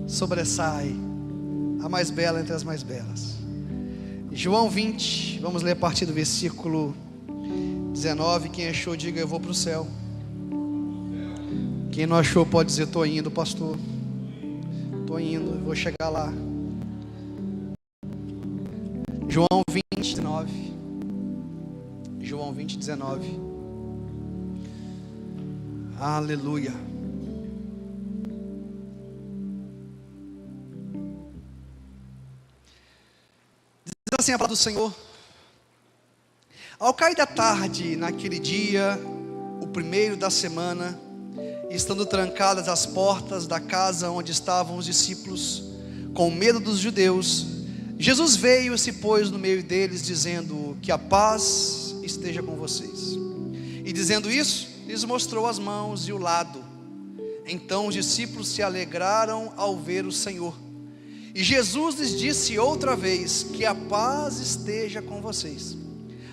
sobressai, a mais bela entre as mais belas. João 20, vamos ler a partir do versículo 19. Quem achou, diga: eu vou para o céu. Quem não achou pode dizer: estou indo, pastor. Estou indo, eu vou chegar lá. João 20, 19. João 20, 19. Aleluia. Diz assim a palavra do Senhor: ao cair da tarde, naquele dia, o primeiro da semana, estando trancadas as portas da casa onde estavam os discípulos, com medo dos judeus, Jesus veio e se pôs no meio deles, dizendo: que a paz esteja com vocês. E dizendo isso, lhes mostrou as mãos e o lado. Então os discípulos se alegraram ao ver o Senhor. E Jesus lhes disse outra vez: que a paz esteja com vocês.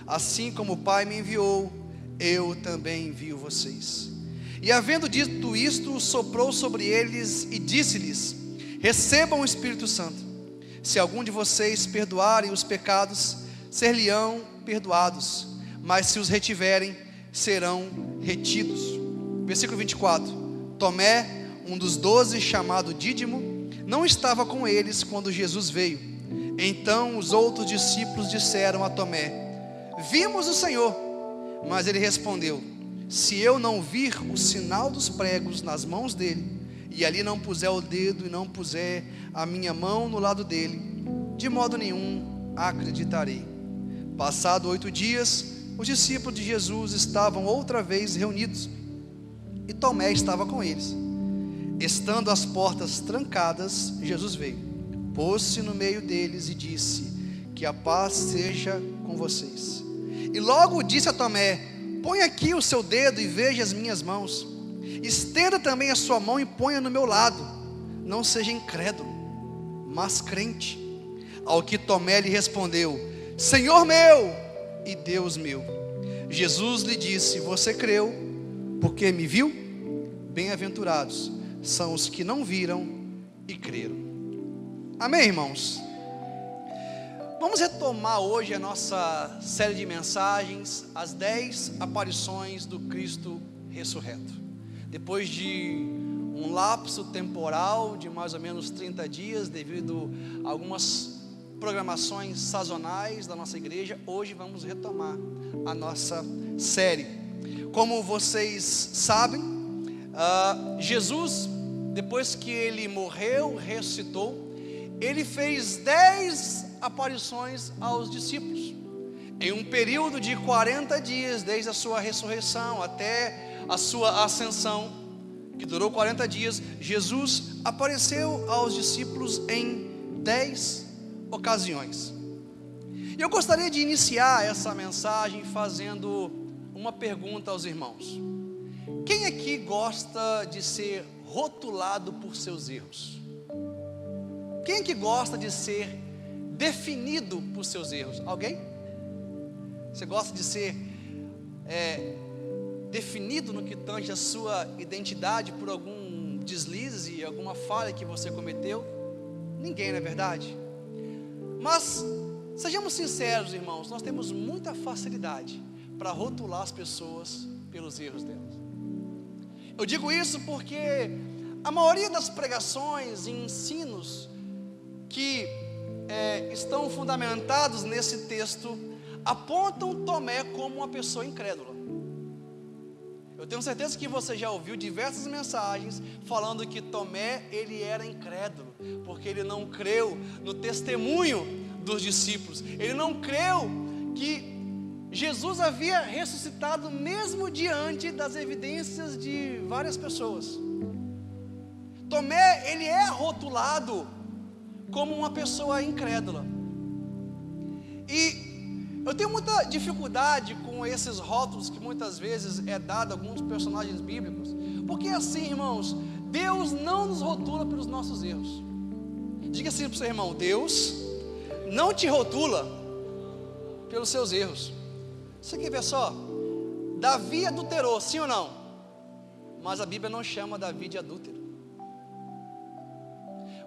Assim como o Pai me enviou, eu também envio vocês. E havendo dito isto, soprou sobre eles e disse-lhes: recebam o Espírito Santo. Se algum de vocês perdoarem os pecados, ser-lhe-ão perdoados, mas se os retiverem, serão retidos. Versículo 24. Tomé, um dos 12, chamado Dídimo, não estava com eles quando Jesus veio. Então os outros discípulos disseram a Tomé: vimos o Senhor. Mas ele respondeu: se eu não vir o sinal dos pregos nas mãos dele, e ali não puser o dedo e não puser a minha mão no lado dele, de modo nenhum acreditarei. Passado 8 dias, os discípulos de Jesus estavam outra vez reunidos, e Tomé estava com eles. Estando as portas trancadas, Jesus veio, pôs-se no meio deles e disse: que a paz seja com vocês. E logo disse a Tomé: põe aqui o seu dedo e veja as minhas mãos. Estenda também a sua mão e ponha no meu lado. Não seja incrédulo, mas crente. Ao que Tomé lhe respondeu: Senhor meu e Deus meu. Jesus lhe disse: você creu porque me viu? Bem-aventurados são os que não viram e creram. Amém, irmãos? Vamos retomar hoje a nossa série de mensagens, as 10 aparições do Cristo ressurreto. Depois de um lapso temporal de mais ou menos 30 dias, devido a algumas programações sazonais da nossa igreja, hoje vamos retomar a nossa série. Como vocês sabem, Jesus, depois que ele morreu, ressuscitou, ele fez 10 aparições aos discípulos, em um período de 40 dias, desde a sua ressurreição até a sua ascensão, que durou 40 dias, Jesus apareceu aos discípulos em 10 ocasiões. E eu gostaria de iniciar essa mensagem fazendo uma pergunta aos irmãos: quem aqui gosta de ser rotulado por seus erros? Quem aqui gosta de ser definido por seus erros? Alguém? Você gosta de ser definido no que tange a sua identidade por algum deslize, alguma falha que você cometeu? Ninguém, não é verdade? Mas sejamos sinceros, irmãos, nós temos muita facilidade para rotular as pessoas pelos erros delas. Eu digo isso porque a maioria das pregações e ensinos que estão fundamentados nesse texto apontam Tomé como uma pessoa incrédula. Eu tenho certeza que você já ouviu diversas mensagens falando que Tomé, ele era incrédulo, porque ele não creu no testemunho dos discípulos. Ele não creu que Jesus havia ressuscitado mesmo diante das evidências de várias pessoas. Tomé, ele é rotulado como uma pessoa incrédula. E eu tenho muita dificuldade com esses rótulos que muitas vezes é dado a alguns personagens bíblicos, porque assim, irmãos, Deus não nos rotula pelos nossos erros. Diga assim para o seu irmão: Deus não te rotula pelos seus erros. Você quer ver só? Davi adulterou, sim ou não? Mas a Bíblia não chama Davi de adúltero.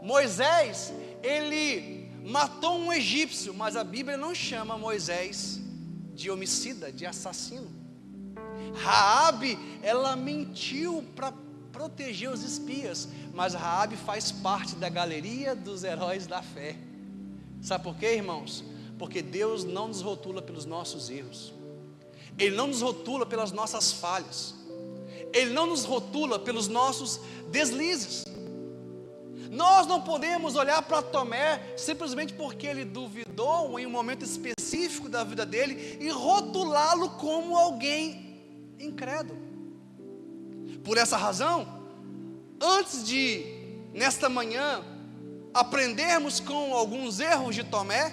Moisés, ele matou um egípcio, mas a Bíblia não chama Moisés de homicida, de assassino. Raabe, ela mentiu para proteger os espias, mas Raabe faz parte da galeria dos heróis da fé. Sabe por quê, irmãos? Porque Deus não nos rotula pelos nossos erros, Ele não nos rotula pelas nossas falhas, Ele não nos rotula pelos nossos deslizes. Nós não podemos olhar para Tomé simplesmente porque ele duvidou em um momento específico da vida dele e rotulá-lo como alguém incrédulo. Por essa razão, antes de, nesta manhã, aprendermos com alguns erros de Tomé,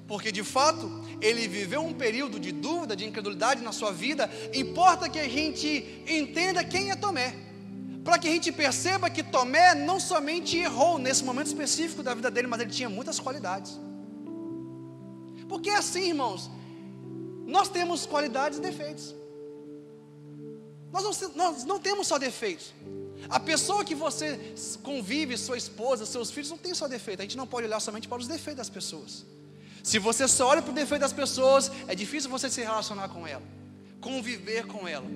porque de fato ele viveu um período de dúvida, de incredulidade na sua vida, importa que a gente entenda quem é Tomé, para que a gente perceba que Tomé não somente errou nesse momento específico da vida dele, mas ele tinha muitas qualidades. Porque é assim, irmãos, nós temos qualidades e defeitos. Nós não temos só defeitos. A pessoa que você convive, sua esposa, seus filhos, não tem só defeito. A gente não pode olhar somente para os defeitos das pessoas. Se você só olha para o defeito das pessoas, é difícil você se relacionar com ela, conviver com ela.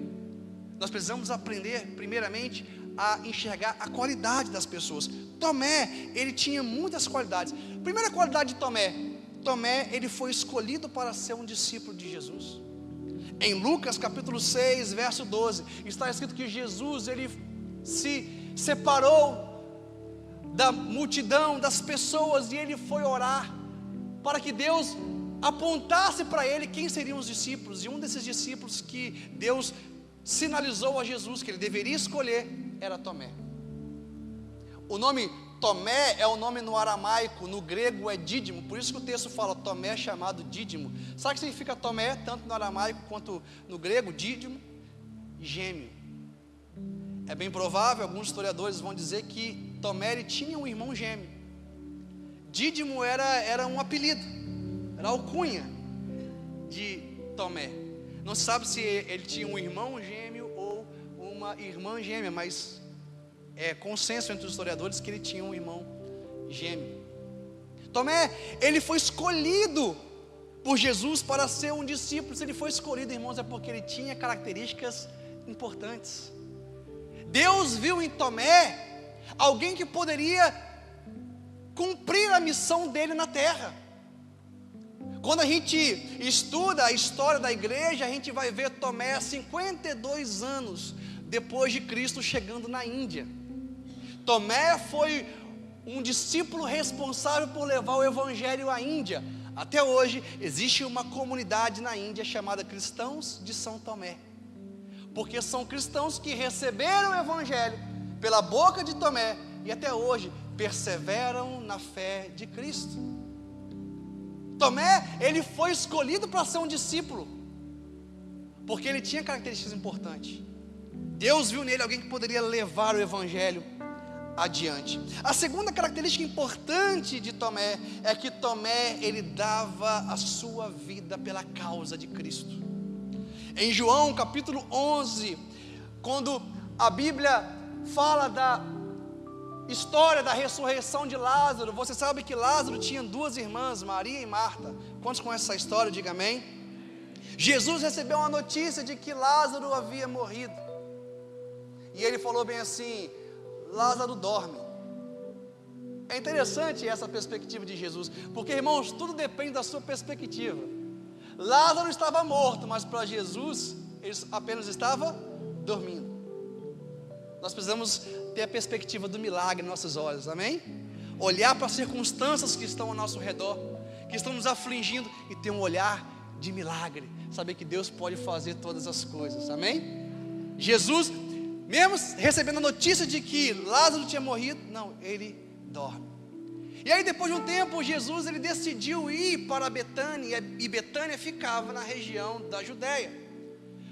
Nós precisamos aprender, primeiramente, a enxergar a qualidade das pessoas. Tomé, ele tinha muitas qualidades. Primeira qualidade de Tomé, ele foi escolhido para ser um discípulo de Jesus. Em Lucas capítulo 6, verso 12, está escrito que Jesus, ele se separou da multidão, das pessoas, e ele foi orar, para que Deus apontasse para ele quem seriam os discípulos. E um desses discípulos que Deus sinalizou a Jesus que ele deveria escolher era Tomé. O nome Tomé é o nome no aramaico, no grego é Dídimo, por isso que o texto fala Tomé é chamado Dídimo. Sabe o que significa Tomé, tanto no aramaico quanto no grego? Dídimo, gêmeo. É bem provável, alguns historiadores vão dizer que Tomé ele tinha um irmão gêmeo. Dídimo era um apelido, era a alcunha de Tomé. Não se sabe se ele tinha um irmão gêmeo ou uma irmã gêmea, mas é consenso entre os historiadores que ele tinha um irmão gêmeo. Tomé, ele foi escolhido por Jesus para ser um discípulo. Se ele foi escolhido, irmãos, é porque ele tinha características importantes. Deus viu em Tomé alguém que poderia cumprir a missão dele na terra. Quando a gente estuda a história da igreja, a gente vai ver Tomé 52 anos depois de Cristo chegando na Índia. Tomé foi um discípulo responsável por levar o evangelho à Índia. Até hoje existe uma comunidade na Índia chamada Cristãos de São Tomé, porque são cristãos que receberam o evangelho pela boca de Tomé e até hoje perseveram na fé de Cristo. Tomé, ele foi escolhido para ser um discípulo, porque ele tinha características importantes. Deus viu nele alguém que poderia levar o evangelho adiante. A segunda característica importante de Tomé é que Tomé, ele dava a sua vida pela causa de Cristo. Em João capítulo 11, quando a Bíblia fala da história da ressurreição de Lázaro, você sabe que Lázaro tinha duas irmãs, Maria e Marta. Quantos conhecem essa história? Diga amém. Jesus recebeu uma notícia de que Lázaro havia morrido, e ele falou bem assim: Lázaro dorme. É interessante essa perspectiva de Jesus, porque, irmãos, tudo depende da sua perspectiva. Lázaro estava morto, mas para Jesus ele apenas estava dormindo. Nós precisamos ter a perspectiva do milagre em nossos olhos, amém? Olhar para as circunstâncias que estão ao nosso redor, que estão nos afligindo, e ter um olhar de milagre, saber que Deus pode fazer todas as coisas, amém? Jesus, mesmo recebendo a notícia de que Lázaro tinha morrido, não, ele dorme. E aí depois de um tempo, Jesus ele decidiu ir para Betânia, e Betânia ficava na região da Judéia.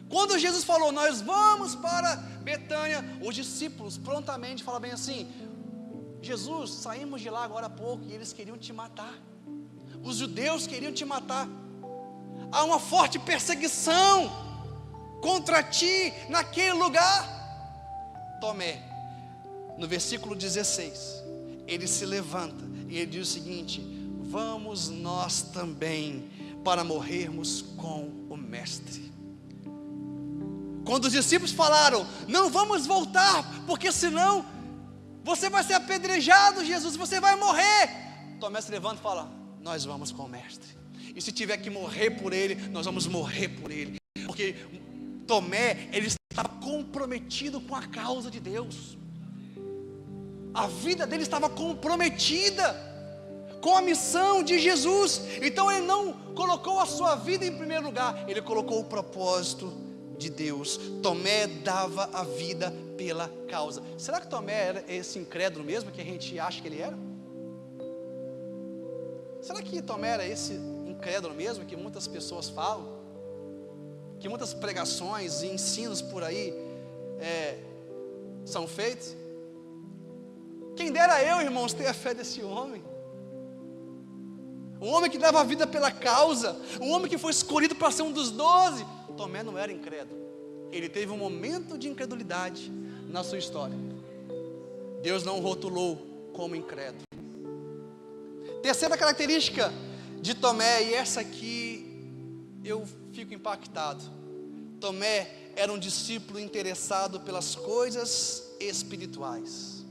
Quando Jesus falou, nós vamos para Betânia, os discípulos prontamente falaram bem assim: Jesus, saímos de lá agora há pouco e eles queriam te matar. Os judeus queriam te matar. Há uma forte perseguição contra ti naquele lugar. Tomé, no versículo 16, ele se levanta e ele diz o seguinte: vamos nós também para morrermos com o Mestre. Quando os discípulos falaram: não vamos voltar, porque senão você vai ser apedrejado, Jesus, você vai morrer. Tomé se levanta e fala: nós vamos com o Mestre, e se tiver que morrer por ele, nós vamos morrer por ele. Porque Tomé, ele estava comprometido com a causa de Deus. A vida dele estava comprometida com a missão de Jesus. Então ele não colocou a sua vida em primeiro lugar, ele colocou o propósito de Deus. Tomé dava a vida pela causa. Será que Tomé era esse incrédulo mesmo que a gente acha que ele era? Será que Tomé era esse incrédulo mesmo que muitas pessoas falam? Que muitas pregações e ensinos por aí são feitos? Quem dera eu, irmãos, ter a fé desse homem. Um homem que dava a vida pela causa, um homem que foi escolhido para ser um dos 12. Tomé não era incrédulo, ele teve um momento de incredulidade na sua história. Deus não o rotulou como incrédulo. Terceira característica de Tomé, e essa aqui eu fico impactado: Tomé era um discípulo interessado pelas coisas espirituais.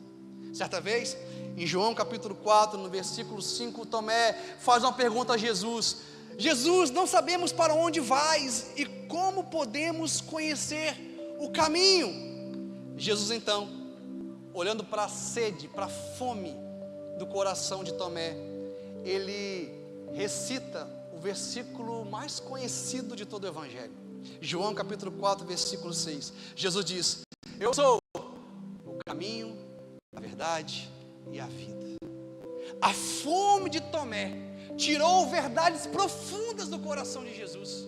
Certa vez, em João capítulo 4, no versículo 5, Tomé faz uma pergunta a Jesus: Jesus, não sabemos para onde vais e como podemos conhecer o caminho. Jesus então, olhando para a sede, para a fome do coração de Tomé, ele recita o versículo mais conhecido de todo o Evangelho. João capítulo 4, versículo 6. Jesus diz: eu sou o caminho, a verdade e a vida. A fome de Tomé tirou verdades profundas do coração de Jesus.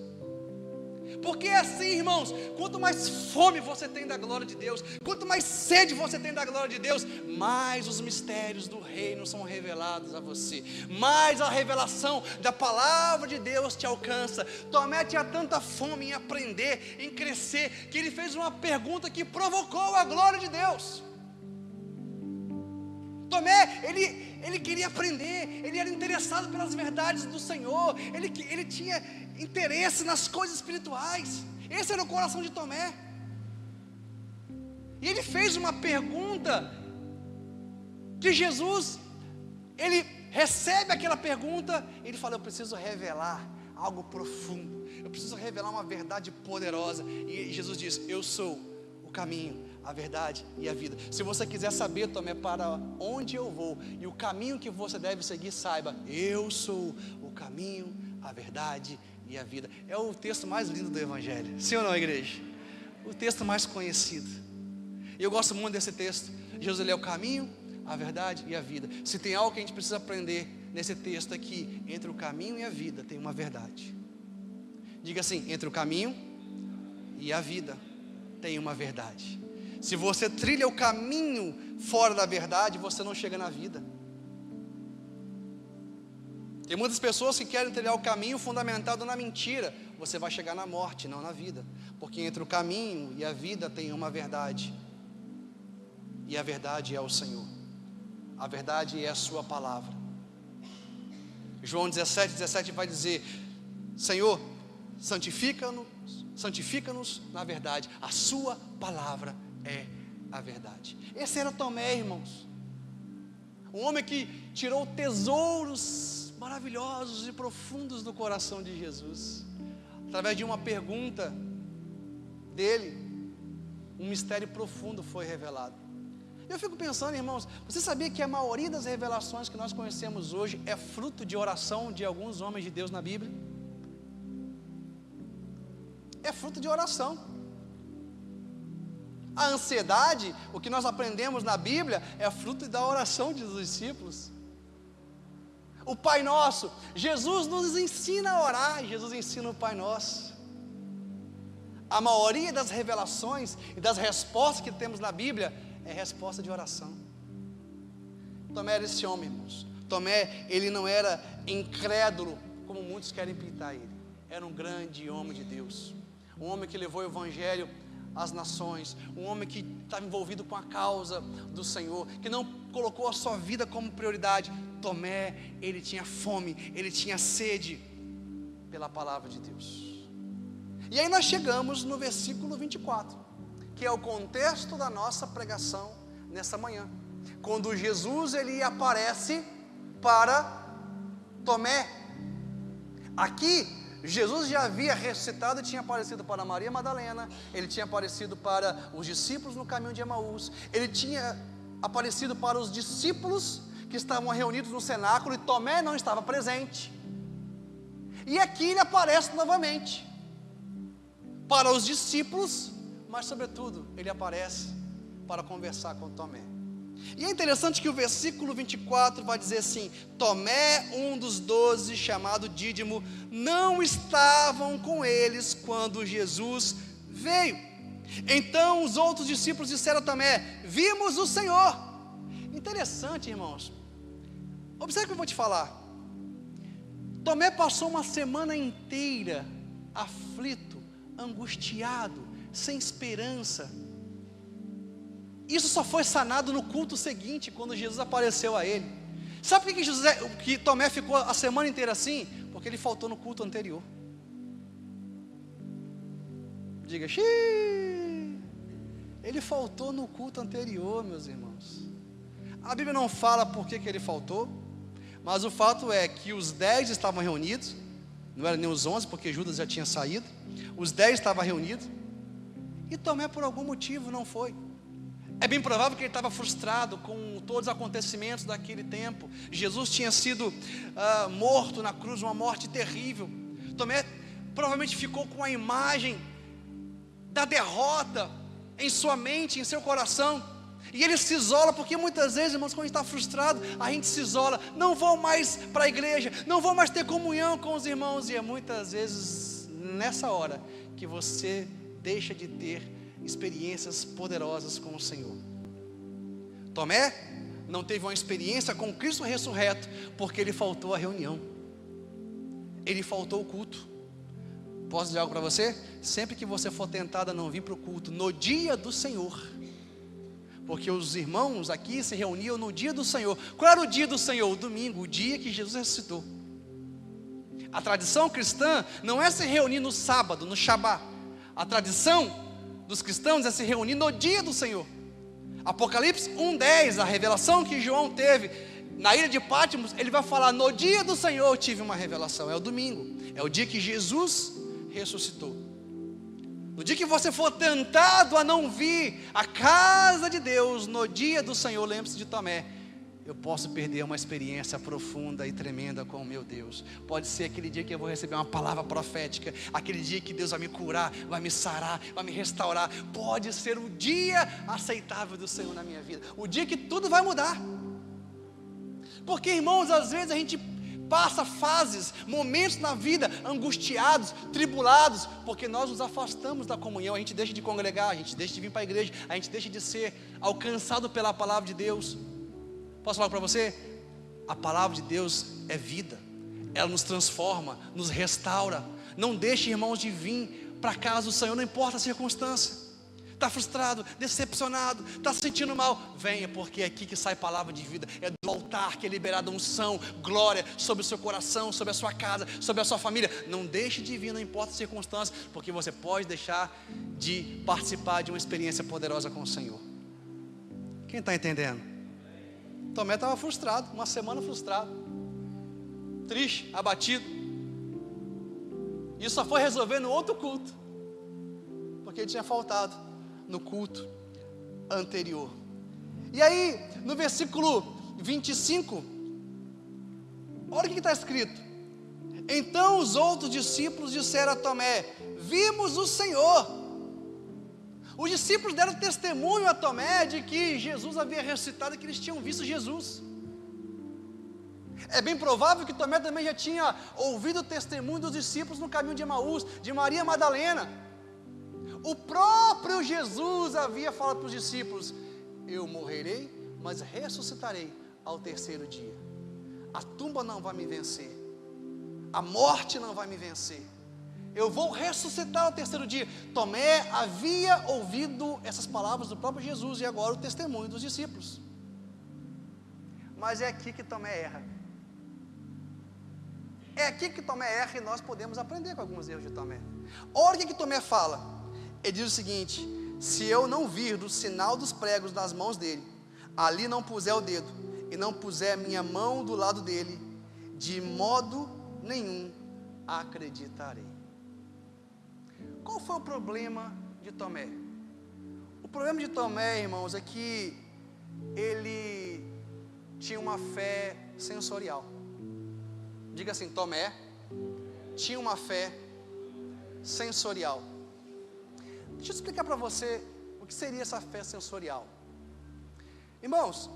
Porque é assim, irmãos, quanto mais fome você tem da glória de Deus, quanto mais sede você tem da glória de Deus, mais os mistérios do reino são revelados a você, mais a revelação da palavra de Deus te alcança. Tomé tinha tanta fome em aprender, em crescer, que ele fez uma pergunta que provocou a glória de Deus. Tomé, ele queria aprender, ele era interessado pelas verdades do Senhor, ele tinha interesse nas coisas espirituais. Esse era o coração de Tomé. E ele fez uma pergunta que Jesus, ele recebe aquela pergunta, ele fala: eu preciso revelar algo profundo, eu preciso revelar uma verdade poderosa. E Jesus diz: eu sou o caminho, a verdade e a vida. Se você quiser saber, Tomé, para onde eu vou e o caminho que você deve seguir, saiba: eu sou o caminho, a verdade e a vida. É o texto mais lindo do Evangelho, sim ou não, igreja? O texto mais conhecido. E eu gosto muito desse texto. Jesus, ele é o caminho, a verdade e a vida. Se tem algo que a gente precisa aprender nesse texto aqui, entre o caminho e a vida tem uma verdade. Diga assim: entre o caminho e a vida tem uma verdade. Se você trilha o caminho fora da verdade, você não chega na vida. Tem muitas pessoas que querem trilhar o caminho fundamentado na mentira. Você vai chegar na morte, não na vida. Porque entre o caminho e a vida tem uma verdade. E a verdade é o Senhor. A verdade é a sua palavra. João 17 vai dizer: Senhor, santifica-nos na verdade. A sua palavra é a verdade. Esse era Tomé, irmãos. Um homem que tirou tesouros maravilhosos e profundos do coração de Jesus. Através de uma pergunta dele, um mistério profundo foi revelado. Eu fico pensando, irmãos, você sabia que a maioria das revelações que nós conhecemos hoje é fruto de oração de alguns homens de Deus na Bíblia? É fruto de oração. A ansiedade, o que nós aprendemos na Bíblia, é fruto da oração dos discípulos. O Pai Nosso, Jesus nos ensina a orar, Jesus ensina o Pai Nosso. A maioria das revelações e das respostas que temos na Bíblia é resposta de oração. Tomé era esse homem, irmãos. Tomé, ele não era incrédulo, como muitos querem pintar ele. Era um grande homem de Deus. Um homem que levou o Evangelho às nações. Um homem que estava envolvido com a causa do Senhor. Que não colocou a sua vida como prioridade. Tomé, ele tinha fome, ele tinha sede pela palavra de Deus. E aí nós chegamos no versículo 24, que é o contexto da nossa pregação nessa manhã, quando Jesus ele aparece para Tomé. Aqui Jesus já havia ressuscitado e tinha aparecido para Maria Madalena, ele tinha aparecido para os discípulos no caminho de Emaús, ele tinha aparecido para os discípulos que estavam reunidos no cenáculo, e Tomé não estava presente. E aqui ele aparece novamente para os discípulos, mas sobretudo ele aparece para conversar com Tomé. E é interessante que o versículo 24 vai dizer assim: Tomé, um dos 12, chamado Dídimo, não estavam com eles quando Jesus veio. Então os outros discípulos disseram a Tomé: vimos o Senhor. Interessante, irmãos, observe o que eu vou te falar. Tomé passou uma semana inteira aflito, angustiado, sem esperança. Isso só foi sanado no culto seguinte, quando Jesus apareceu a ele. Sabe por que Tomé ficou a semana inteira assim? Porque ele faltou no culto anterior. Diga, xiii. Ele faltou no culto anterior, meus irmãos. A Bíblia não fala por que ele faltou, mas o fato é que os 10 estavam reunidos, não eram nem os 11, porque Judas já tinha saído. Os 10 estavam reunidos, e Tomé por algum motivo não foi. É bem provável que ele estava frustrado com todos os acontecimentos daquele tempo. Jesus tinha sido morto na cruz, uma morte terrível. Tomé provavelmente ficou com a imagem da derrota em sua mente, em seu coração. E ele se isola, porque muitas vezes, irmãos, quando a gente está frustrado, a gente se isola. Não vou mais para a igreja, não vou mais ter comunhão com os irmãos. E é muitas vezes nessa hora que você deixa de ter experiências poderosas com o Senhor. Tomé não teve uma experiência com Cristo ressurreto, porque ele faltou a reunião, ele faltou o culto. Posso dizer algo para você? Sempre que você for tentado a não vir para o culto no dia do Senhor, porque os irmãos aqui se reuniam no dia do Senhor. Qual era o dia do Senhor? O domingo, o dia que Jesus ressuscitou. A tradição cristã não é se reunir no sábado, no Shabá. A tradição dos cristãos é se reunir no dia do Senhor. Apocalipse 1:10, a revelação que João teve na ilha de Patmos, ele vai falar: no dia do Senhor eu tive uma revelação. É o domingo, é o dia que Jesus ressuscitou. No dia que você for tentado a não vir à casa de Deus, no dia do Senhor, lembre-se de Tomé: eu posso perder uma experiência profunda e tremenda com o meu Deus. Pode ser aquele dia que eu vou receber uma palavra profética, aquele dia que Deus vai me curar, vai me sarar, vai me restaurar. Pode ser o dia aceitável do Senhor na minha vida, o dia que tudo vai mudar. Porque, irmãos, às vezes a gente passa fases, momentos na vida angustiados, tribulados, porque nós nos afastamos da comunhão. A gente deixa de congregar, a gente deixa de vir para a igreja, a gente deixa de ser alcançado pela palavra de Deus. Posso falar para você? A palavra de Deus é vida, ela nos transforma, nos restaura. Não deixe, irmãos, de vir para a casa do Senhor, não importa a circunstância. Está frustrado, decepcionado, está se sentindo mal, venha, porque é aqui que sai palavra de vida. É do altar que é liberada unção, glória sobre o seu coração, sobre a sua casa, sobre a sua família. Não deixe de vir, não importa a circunstância, porque você pode deixar de participar de uma experiência poderosa com o Senhor. Quem está entendendo? Tomé estava frustrado, uma semana frustrado, triste, abatido. Isso só foi resolver no outro culto, porque ele tinha faltado no culto anterior. E aí, no versículo 25, olha o que está escrito: então os outros discípulos disseram a Tomé: vimos o Senhor. Os discípulos deram testemunho a Tomé de que Jesus havia ressuscitado e que eles tinham visto Jesus. É bem provável que Tomé também já tinha ouvido o testemunho dos discípulos no caminho de Emaús, de Maria Madalena. O próprio Jesus havia falado para os discípulos: eu morrerei, mas ressuscitarei ao terceiro dia. A tumba não vai me vencer, a morte não vai me vencer, eu vou ressuscitar ao terceiro dia. Tomé havia ouvido essas palavras do próprio Jesus, e agora o testemunho dos discípulos. Mas é aqui que Tomé erra. É aqui que Tomé erra e nós podemos aprender com alguns erros de Tomé. Olha o que Tomé fala. Ele diz o seguinte: se eu não vir do sinal dos pregos nas mãos dele, ali não puser o dedo, e não puser a minha mão do lado dele, de modo nenhum acreditarei. Qual foi o problema de Tomé? O problema de Tomé, irmãos, é que ele tinha uma fé sensorial. Diga assim: Tomé tinha uma fé sensorial. Deixa eu explicar para você o que seria essa fé sensorial. Irmãos,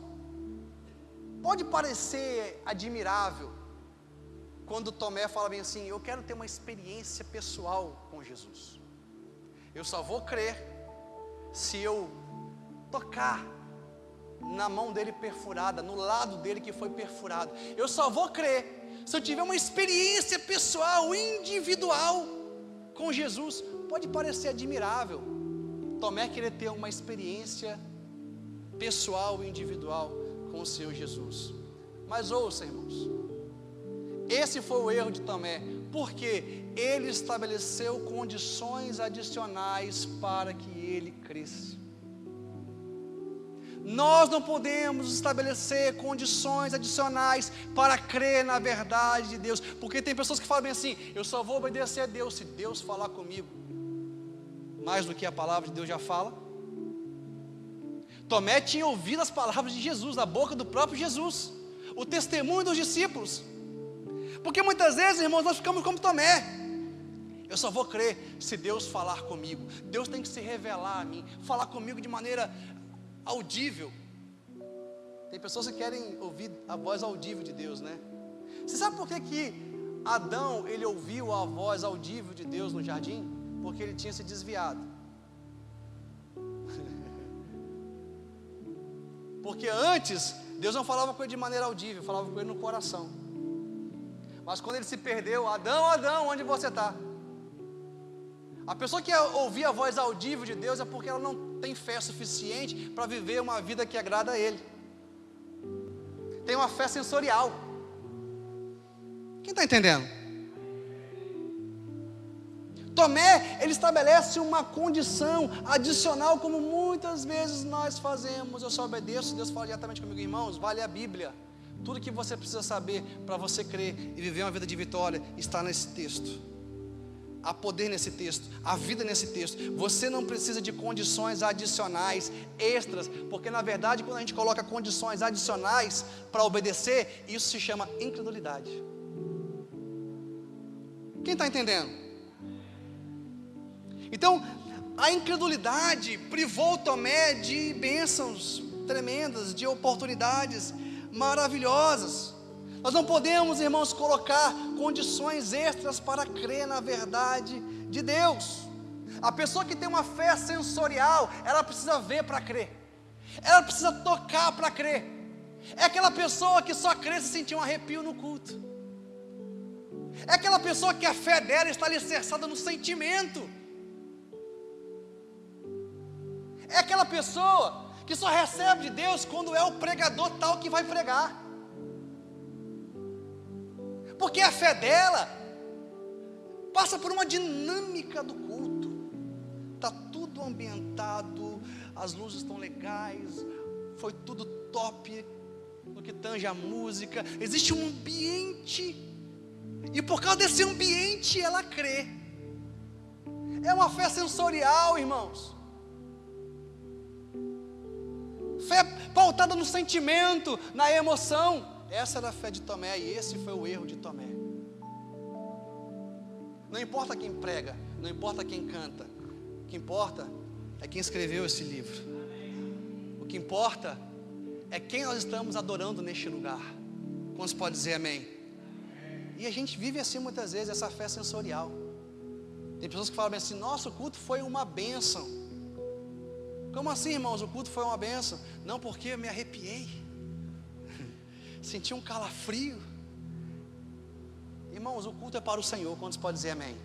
pode parecer admirável quando Tomé fala bem assim: eu quero ter uma experiência pessoal com Jesus. Eu só vou crer se eu tocar na mão dele perfurada, no lado dele que foi perfurado. Eu só vou crer se eu tiver uma experiência pessoal, individual com Jesus. Pode parecer admirável Tomé querer ter uma experiência pessoal e individual com o Senhor Jesus. Mas ouça, irmãos, esse foi o erro de Tomé, porque ele estabeleceu condições adicionais para que ele cresça. Nós não podemos estabelecer condições adicionais para crer na verdade de Deus, porque tem pessoas que falam bem assim: eu só vou obedecer a Deus se Deus falar comigo mais do que a palavra de Deus já fala. Tomé tinha ouvido as palavras de Jesus, da boca do próprio Jesus, o testemunho dos discípulos. Porque muitas vezes, irmãos, nós ficamos como Tomé: eu só vou crer se Deus falar comigo. Deus tem que se revelar a mim, falar comigo de maneira audível. Tem pessoas que querem ouvir a voz audível de Deus, né? Você sabe por que Adão, ele ouviu a voz audível de Deus no jardim? Porque ele tinha se desviado. Porque antes, Deus não falava com ele de maneira audível, falava com ele no coração. Mas quando ele se perdeu: Adão, Adão, onde você está? A pessoa que ouvir a voz audível de Deus é porque ela não tem fé suficiente para viver uma vida que agrada a Ele. Tem uma fé sensorial. Quem está entendendo? Tomé, ele estabelece uma condição adicional, como muitas vezes nós fazemos. Eu só obedeço, Deus fala diretamente comigo. Irmãos, vale a Bíblia. Tudo que você precisa saber para você crer e viver uma vida de vitória está nesse texto. Há poder nesse texto, há vida nesse texto. Você não precisa de condições adicionais, extras, porque na verdade quando a gente coloca condições adicionais para obedecer, isso se chama incredulidade. Quem está entendendo? Então, a incredulidade privou Tomé de bênçãos tremendas, de oportunidades maravilhosas. Nós não podemos, irmãos, colocar condições extras para crer na verdade de Deus. A pessoa que tem uma fé sensorial, ela precisa ver para crer, ela precisa tocar para crer. É aquela pessoa que só crê se sentir um arrepio no culto. É aquela pessoa que a fé dela está alicerçada no sentimento. É aquela pessoa que só recebe de Deus quando é o pregador tal que vai pregar. Porque a fé dela passa por uma dinâmica do culto. Está tudo ambientado, as luzes estão legais, foi tudo top no que tange a música. Existe um ambiente, e por causa desse ambiente ela crê. É uma fé sensorial, irmãos. Fé pautada no sentimento, na emoção. Essa era a fé de Tomé e esse foi o erro de Tomé. Não importa quem prega, não importa quem canta, o que importa é quem escreveu esse livro. O que importa é quem nós estamos adorando neste lugar. Quantos pode dizer amém? E a gente vive assim muitas vezes, essa fé sensorial. Tem pessoas que falam assim: nosso culto foi uma bênção. Como assim, irmãos, o culto foi uma bênção? Não, porque eu me arrepiei, senti um calafrio. Irmãos, o culto é para o Senhor. Quantos podem dizer amém?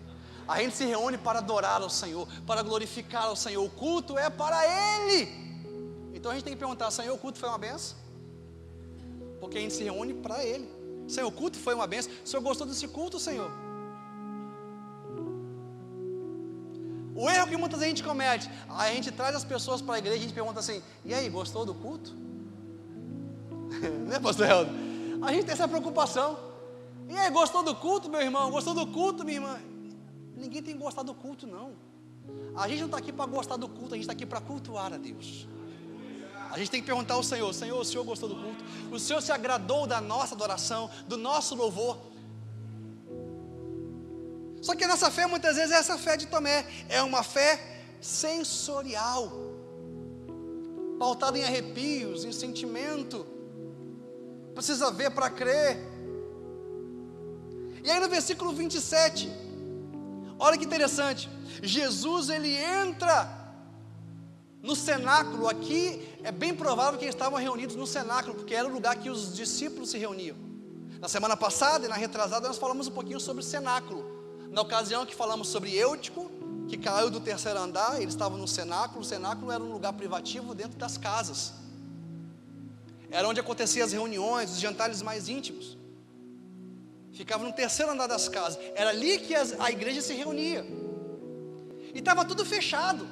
A gente se reúne para adorar ao Senhor, para glorificar ao Senhor. O culto é para Ele. Então a gente tem que perguntar: Senhor, o culto foi uma bênção? porque a gente se reúne para Ele. Senhor, o culto foi uma bênção. O Senhor gostou desse culto, Senhor? O erro que muita gente comete, a gente traz as pessoas para a igreja e a gente pergunta assim: e aí, gostou do culto? Né, pastor Helder? A gente tem essa preocupação. E aí, gostou do culto, meu irmão? Gostou do culto, minha irmã? Ninguém tem que gostar do culto, não. A gente não está aqui para gostar do culto, a gente está aqui para cultuar a Deus. A gente tem que perguntar ao Senhor: Senhor, o Senhor gostou do culto? O Senhor se agradou da nossa adoração, do nosso louvor? Só que a nossa fé muitas vezes é essa fé de Tomé, é uma fé sensorial, pautada em arrepios, em sentimento. Precisa ver para crer. E aí no versículo 27, olha que interessante, Jesus ele entra no cenáculo. Aqui é bem provável que eles estavam reunidos no cenáculo, porque era o lugar que os discípulos se reuniam. Na semana passada e na retrasada nós falamos um pouquinho sobre cenáculo. Na ocasião que falamos sobre Eutico, que caiu do terceiro andar, eles estavam no cenáculo. O cenáculo era um lugar privativo dentro das casas. Era onde aconteciam as reuniões, os jantares mais íntimos. Ficava no terceiro andar das casas. Era ali que a igreja se reunia. E estava tudo fechado,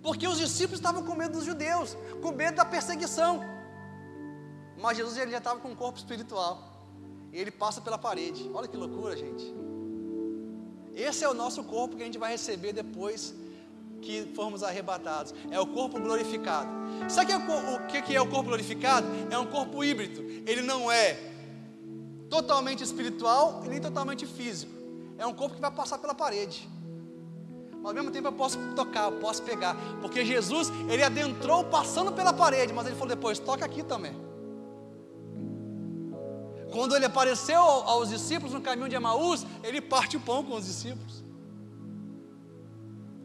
porque os discípulos estavam com medo dos judeus, com medo da perseguição. Mas Jesus ele já estava com um corpo espiritual, e ele passa pela parede. Olha que loucura, gente. Esse é o nosso corpo que a gente vai receber depois que formos arrebatados. É o corpo glorificado. Sabe o que é o corpo glorificado? É um corpo híbrido. Ele não é totalmente espiritual e nem totalmente físico. É um corpo que vai passar pela parede, mas ao mesmo tempo eu posso tocar, eu posso pegar, porque Jesus, ele adentrou passando pela parede, mas ele falou depois: toca aqui também. Quando ele apareceu aos discípulos no caminho de Emaús, ele parte o pão com os discípulos.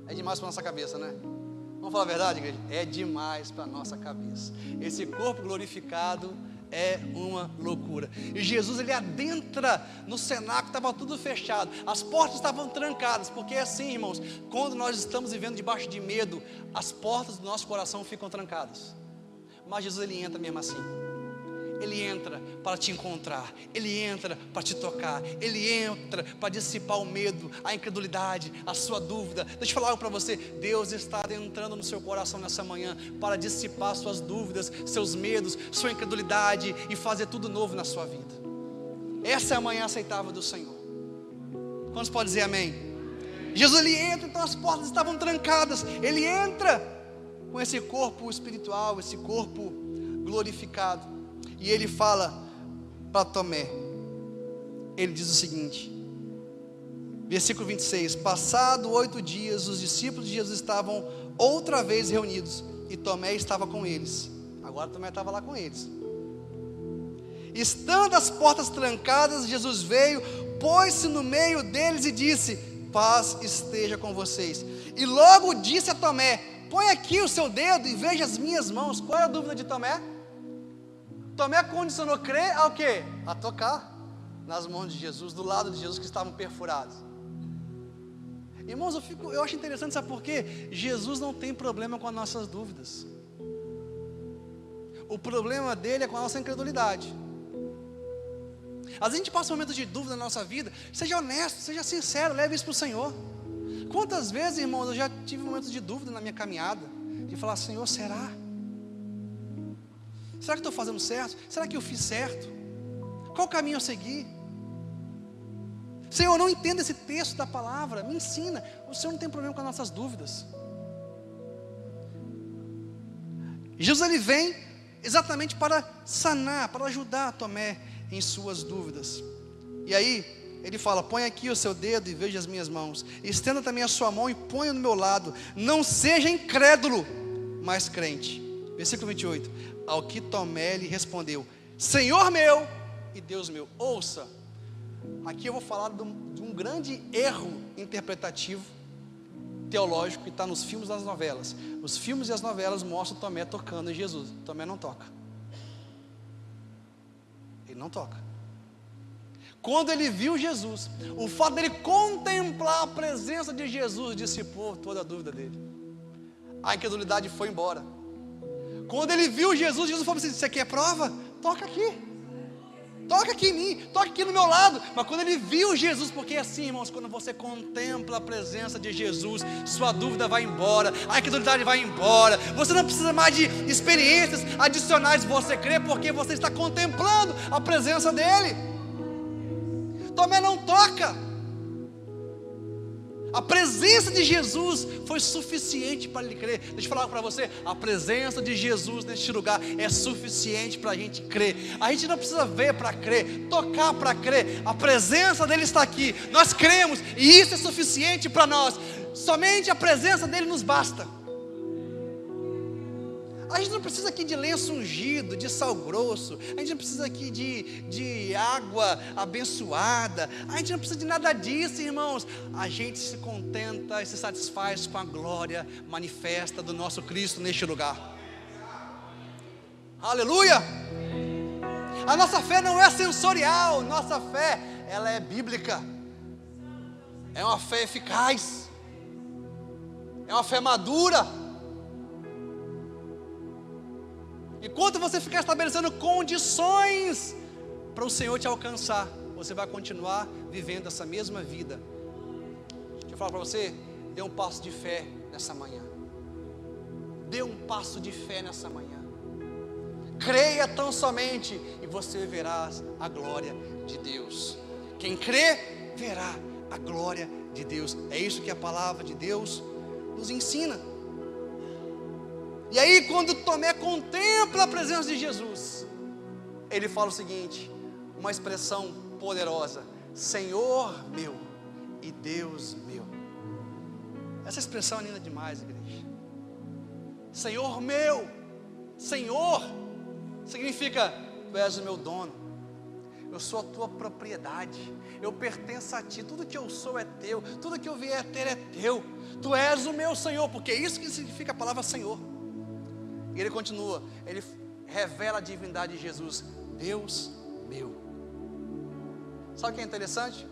É demais para a nossa cabeça, né? Vamos falar a verdade, igreja? É demais para a nossa cabeça. Esse corpo glorificado é uma loucura. E Jesus ele adentra no cenáculo, estava tudo fechado, as portas estavam trancadas, porque é assim, irmãos, quando nós estamos vivendo debaixo de medo, as portas do nosso coração ficam trancadas. Mas Jesus ele entra mesmo assim. Ele entra para te encontrar, ele entra para te tocar, ele entra para dissipar o medo, a incredulidade, a sua dúvida. Deixa eu falar algo para você: Deus está entrando no seu coração nessa manhã para dissipar suas dúvidas, seus medos, sua incredulidade e fazer tudo novo na sua vida. Essa é a manhã aceitável do Senhor. Quantos podem dizer amém? Jesus ele entra, então as portas estavam trancadas, ele entra com esse corpo espiritual, esse corpo glorificado. E ele fala para Tomé, ele diz o seguinte, versículo 26, passado 8 dias, os discípulos de Jesus estavam outra vez reunidos, e Tomé estava com eles. Agora Tomé estava lá com eles. Estando as portas trancadas, Jesus veio, pôs-se no meio deles e disse: paz esteja com vocês. E logo disse a Tomé: põe aqui o seu dedo e veja as minhas mãos. Qual é a dúvida de Tomé? Tomé condicionou crer ao quê? A tocar nas mãos de Jesus, do lado de Jesus que estavam perfurados. Irmãos, eu acho interessante, sabe por quê? Jesus não tem problema com as nossas dúvidas. O problema dele é com a nossa incredulidade. Às vezes a gente passa momentos de dúvida na nossa vida. Seja honesto, seja sincero, leve isso para o Senhor. Quantas vezes, irmãos, eu já tive momentos de dúvida na minha caminhada, de falar: Senhor, será? Será que estou fazendo certo? Será que eu fiz certo? Qual caminho eu segui? Senhor, eu não entendo esse texto da palavra, me ensina. O Senhor não tem problema com as nossas dúvidas. Jesus ele vem exatamente para sanar, para ajudar Tomé em suas dúvidas. E aí ele fala: põe aqui o seu dedo e veja as minhas mãos, estenda também a sua mão e ponha no meu lado, não seja incrédulo, mas crente. Versículo 28, ao que Tomé lhe respondeu: Senhor meu e Deus meu. Ouça, aqui eu vou falar de um grande erro interpretativo, teológico, que está nos filmes e nas novelas. Os filmes e as novelas mostram Tomé tocando em Jesus. Tomé não toca. Ele não toca. Quando ele viu Jesus, o fato dele contemplar a presença de Jesus dissipou toda a dúvida dele. A incredulidade foi embora. Quando ele viu Jesus, Jesus falou assim: você quer prova? toca aqui em mim, toca aqui no meu lado. Mas quando ele viu Jesus, porque assim, irmãos, quando você contempla a presença de Jesus, sua dúvida vai embora, a incredulidade vai embora, você não precisa mais de experiências adicionais, você crê porque você está contemplando a presença dele. Tomé não toca. A presença de Jesus foi suficiente para ele crer. Deixa eu falar para você, a presença de Jesus neste lugar é suficiente para a gente crer. A gente não precisa ver para crer, tocar para crer. A presença dele está aqui, nós cremos e isso é suficiente para nós. Somente a presença dele nos basta. A gente não precisa aqui de lenço ungido, de sal grosso. A gente não precisa aqui de água abençoada. A gente não precisa de nada disso, irmãos. A gente se contenta e se satisfaz com a glória manifesta do nosso Cristo neste lugar. Aleluia! A nossa fé não é sensorial. Nossa fé, ela é bíblica. É uma fé eficaz. É uma fé madura. Enquanto você ficar estabelecendo condições para o Senhor te alcançar, você vai continuar vivendo essa mesma vida. Deixa eu falar para você, dê um passo de fé nessa manhã. Dê um passo de fé nessa manhã. Creia tão somente e você verá a glória de Deus. Quem crê, verá a glória de Deus. É isso que a palavra de Deus nos ensina. E aí quando Tomé contempla a presença de Jesus, ele fala o seguinte, uma expressão poderosa: Senhor meu e Deus meu. Essa expressão é linda demais, igreja. Senhor meu, Senhor, significa, tu és o meu dono, eu sou a tua propriedade, eu pertenço a ti, tudo que eu sou é teu, tudo que eu vier a ter é teu, tu és o meu Senhor, porque é isso que significa a palavra Senhor. E ele continua, ele revela a divindade de Jesus, Deus meu. Sabe o que é interessante?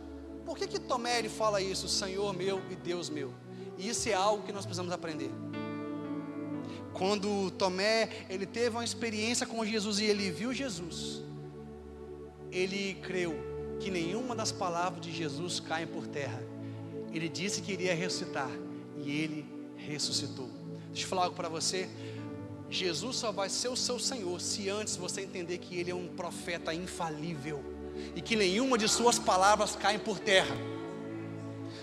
Por que Tomé ele fala isso, Senhor meu e Deus meu? E isso é algo que nós precisamos aprender. Quando Tomé, ele teve uma experiência com Jesus e ele viu Jesus, ele creu que nenhuma das palavras de Jesus caem por terra. Ele disse que iria ressuscitar e ele ressuscitou. Deixa eu falar algo para você. Jesus só vai ser o seu Senhor se antes você entender que Ele é um profeta infalível e que nenhuma de suas palavras caem por terra.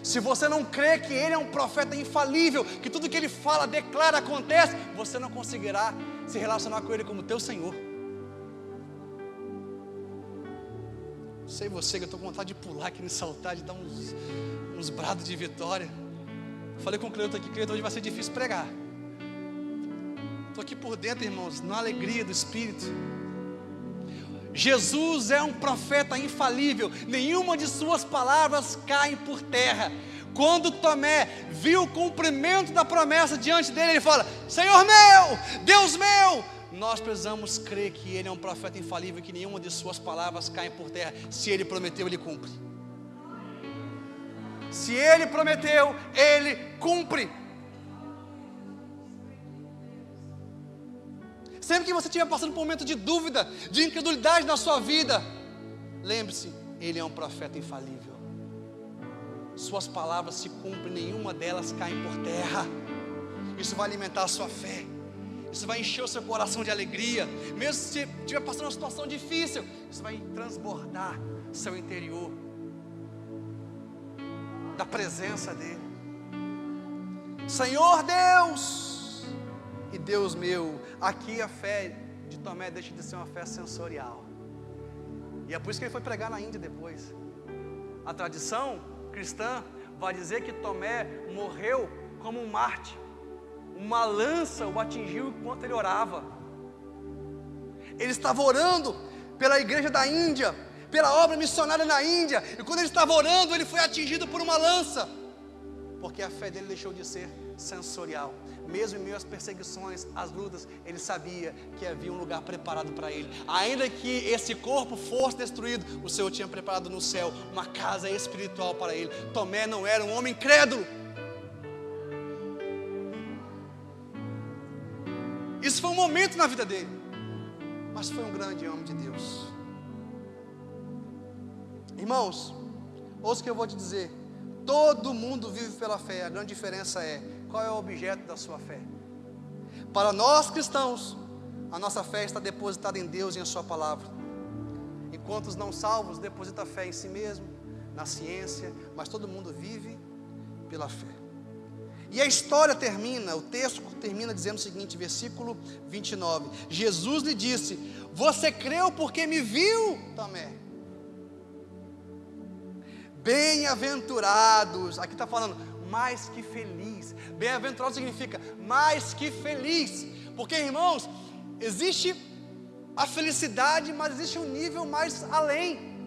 Se você não crê que Ele é um profeta infalível, que tudo que Ele fala, declara, acontece, você não conseguirá se relacionar com Ele como teu Senhor. Sei você que eu estou com vontade de pular aqui nesse altar, de dar uns brados de vitória. Falei com o Cleiton aqui, Cleiton, hoje vai ser difícil pregar. Estou aqui por dentro, irmãos, na alegria do Espírito. Jesus é um profeta infalível, nenhuma de suas palavras cai por terra. Quando Tomé viu o cumprimento da promessa diante dele, ele fala, Senhor meu, Deus meu. Nós precisamos crer que Ele é um profeta infalível, que nenhuma de suas palavras cai por terra. Se Ele prometeu, Ele cumpre. Se Ele prometeu, Ele cumpre. Sempre que você estiver passando por um momento de dúvida, de incredulidade na sua vida, lembre-se, Ele é um profeta infalível. Suas palavras se cumprem, nenhuma delas cai por terra. Isso vai alimentar a sua fé. Isso vai encher o seu coração de alegria. Mesmo se você estiver passando uma situação difícil, isso vai transbordar seu interior da presença dEle. Senhor Deus e Deus meu. Aqui a fé de Tomé deixa de ser uma fé sensorial. E é por isso que ele foi pregar na Índia depois. A tradição cristã vai dizer que Tomé morreu como um mártir. Uma lança o atingiu enquanto ele orava. Ele estava orando pela igreja da Índia, pela obra missionária na Índia. E quando ele estava orando, ele foi atingido por uma lança. Porque a fé dele deixou de ser sensorial. Mesmo em meio às perseguições, às lutas, ele sabia que havia um lugar preparado para ele. Ainda que esse corpo fosse destruído, o Senhor tinha preparado no céu uma casa espiritual para ele. Tomé não era um homem incrédulo. Isso foi um momento na vida dele. mas foi um grande homem de Deus. Irmãos, ouça o que eu vou te dizer. Todo mundo vive pela fé. A grande diferença é: qual é o objeto da sua fé? Para nós cristãos, a nossa fé está depositada em Deus e em sua palavra. Enquanto os não salvos depositam a fé em si mesmo, na ciência, mas todo mundo vive pela fé. E a história termina, o texto termina dizendo o seguinte, versículo 29. Jesus lhe disse: você creu porque me viu, Tomé? Bem-aventurados, aqui está falando, mais que feliz. Bem-aventurado significa mais que feliz, porque, irmãos, existe a felicidade, mas existe um nível mais além,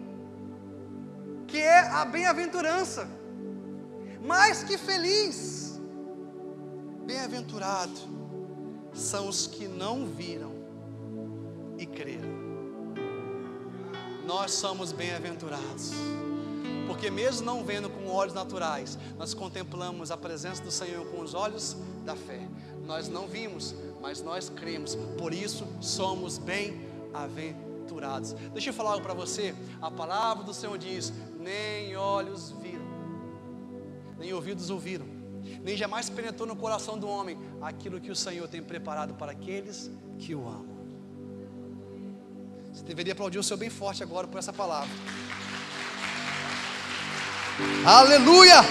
que é a bem-aventurança. Mais que feliz. Bem-aventurado são os que não viram e creram. Nós somos bem-aventurados, porque mesmo não vendo com olhos naturais, nós contemplamos a presença do Senhor com os olhos da fé. Nós não vimos, mas nós cremos, por isso somos bem-aventurados. Deixa eu falar algo para você. A palavra do Senhor diz: nem olhos viram, nem ouvidos ouviram, nem jamais penetrou no coração do homem aquilo que o Senhor tem preparado para aqueles que o amam. Você deveria aplaudir o Senhor bem forte agora por essa palavra. Aleluia!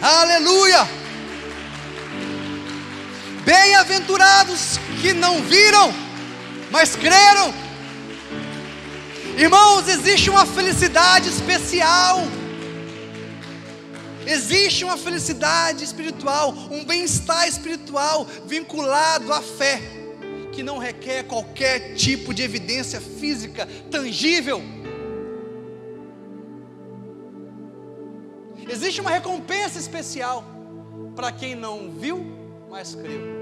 Aleluia! Bem-aventurados que não viram, mas creram. Irmãos, existe uma felicidade especial. Existe uma felicidade espiritual, um bem-estar espiritual vinculado à fé, que não requer qualquer tipo de evidência física tangível. Existe uma recompensa especial para quem não viu, mas creu.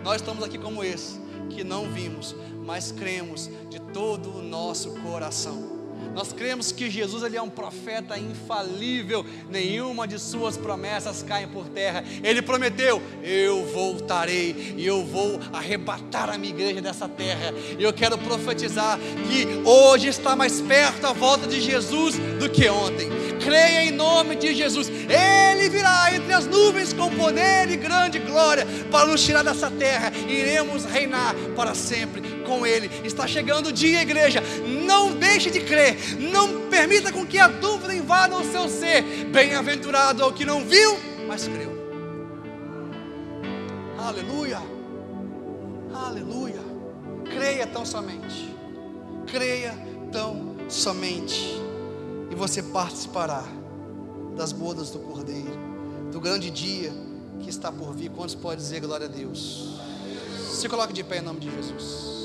Nós estamos aqui como esse, que não vimos, mas cremos de todo o nosso coração. Nós cremos que Jesus, ele é um profeta infalível, nenhuma de suas promessas cai por terra. Ele prometeu: eu voltarei e eu vou arrebatar a minha igreja dessa terra. E eu quero profetizar que hoje está mais perto a volta de Jesus do que ontem. Creia em nome de Jesus. Ele virá entre as nuvens com poder e grande glória para nos tirar dessa terra. Iremos reinar para sempre com Ele. Está chegando o dia, igreja. Não deixe de crer. Não permita com que a dúvida invada o seu ser. Bem-aventurado ao que não viu, mas creu. Aleluia. Aleluia. Creia tão somente. Creia tão somente. E você participará das bodas do Cordeiro, do grande dia que está por vir. Quantos podem dizer glória a Deus? Se coloque de pé em nome de Jesus.